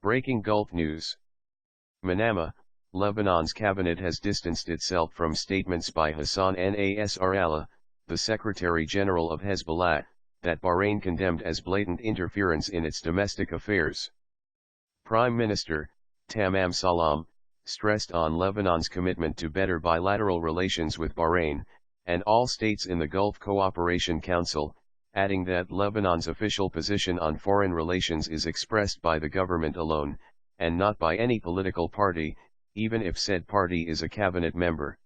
Breaking Gulf News. Manama, Lebanon's cabinet has distanced itself from statements by Hassan Nasrallah, the Secretary General of Hezbollah, that Bahrain condemned as blatant interference in its domestic affairs. Prime Minister, Tammam Salam, stressed on Lebanon's commitment to better bilateral relations with Bahrain, and all states in the Gulf Cooperation Council, adding that Lebanon's official position on foreign relations is expressed by the government alone, and not by any political party, even if said party is a cabinet member.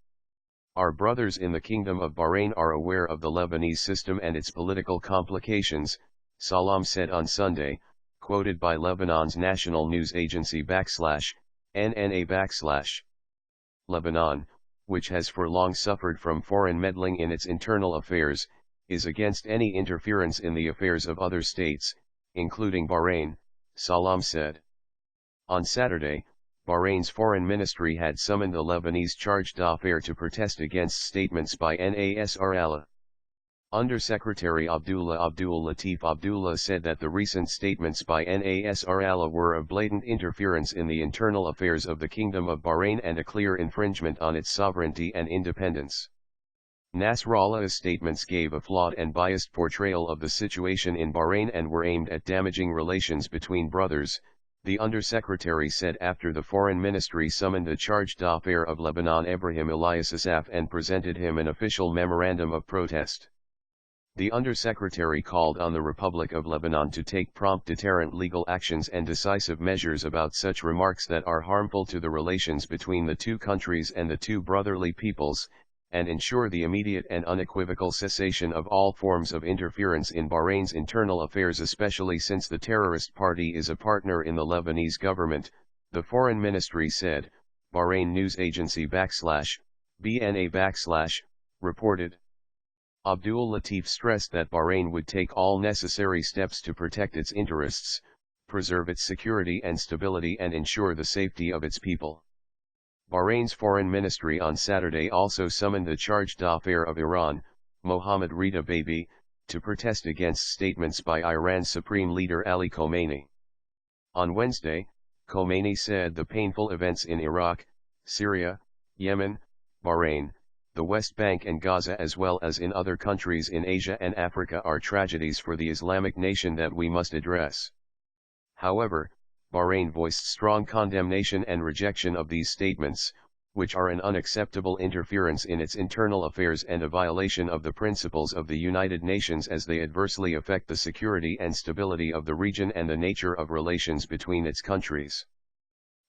Our brothers in the Kingdom of Bahrain are aware of the Lebanese system and its political complications, Salam said on Sunday, quoted by Lebanon's national news agency /NNA/. Lebanon, which has for long suffered from foreign meddling in its internal affairs, is against any interference in the affairs of other states, including Bahrain, Salam said. On Saturday, Bahrain's foreign ministry had summoned the Lebanese charge d'affaires to protest against statements by Nasrallah. Under-Secretary Abdul Latif Abdullah said that the recent statements by Nasrallah were a blatant interference in the internal affairs of the Kingdom of Bahrain and a clear infringement on its sovereignty and independence. Nasrallah's statements gave a flawed and biased portrayal of the situation in Bahrain and were aimed at damaging relations between brothers, the Undersecretary said after the Foreign Ministry summoned the charge d'affaires of Lebanon Ebrahim Elias Assaf and presented him an official memorandum of protest. The Undersecretary called on the Republic of Lebanon to take prompt deterrent legal actions and decisive measures about such remarks that are harmful to the relations between the two countries and the two brotherly peoples, and ensure the immediate and unequivocal cessation of all forms of interference in Bahrain's internal affairs, especially since the terrorist party is a partner in the Lebanese government, the Foreign Ministry said, Bahrain news agency /BNA/ reported. Abdul Latif stressed that Bahrain would take all necessary steps to protect its interests, preserve its security and stability and ensure the safety of its people. Bahrain's foreign ministry on Saturday also summoned the charge d'affaires of Iran, Mohammad Rida Baby, to protest against statements by Iran's Supreme Leader Ali Khamenei. On Wednesday, Khamenei said the painful events in Iraq, Syria, Yemen, Bahrain, the West Bank and Gaza as well as in other countries in Asia and Africa are tragedies for the Islamic nation that we must address. However, Bahrain voiced strong condemnation and rejection of these statements, which are an unacceptable interference in its internal affairs and a violation of the principles of the United Nations as they adversely affect the security and stability of the region and the nature of relations between its countries.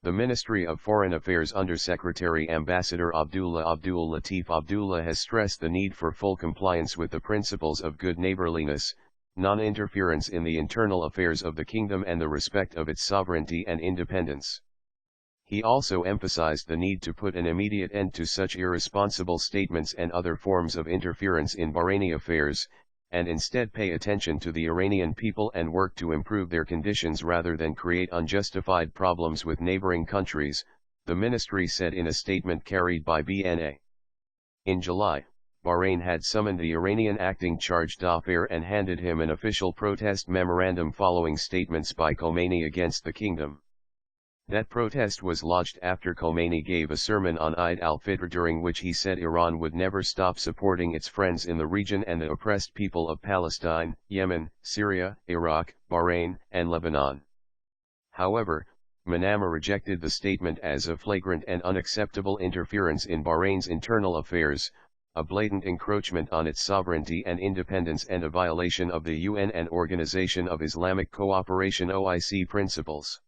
The Ministry of Foreign Affairs Under-Secretary Ambassador Abdul Latif Abdullah has stressed the need for full compliance with the principles of good neighborliness, non-interference in the internal affairs of the kingdom and the respect of its sovereignty and independence. He also emphasized the need to put an immediate end to such irresponsible statements and other forms of interference in Bahraini affairs, and instead pay attention to the Iranian people and work to improve their conditions rather than create unjustified problems with neighboring countries, the ministry said in a statement carried by BNA. In July, Bahrain had summoned the Iranian acting charge d'affaires and handed him an official protest memorandum following statements by Khamenei against the kingdom. That protest was lodged after Khamenei gave a sermon on Eid al-Fitr during which he said Iran would never stop supporting its friends in the region and the oppressed people of Palestine, Yemen, Syria, Iraq, Bahrain, and Lebanon. However, Manama rejected the statement as a flagrant and unacceptable interference in Bahrain's internal affairs, a blatant encroachment on its sovereignty and independence and a violation of the UN and Organization of Islamic Cooperation (OIC) principles.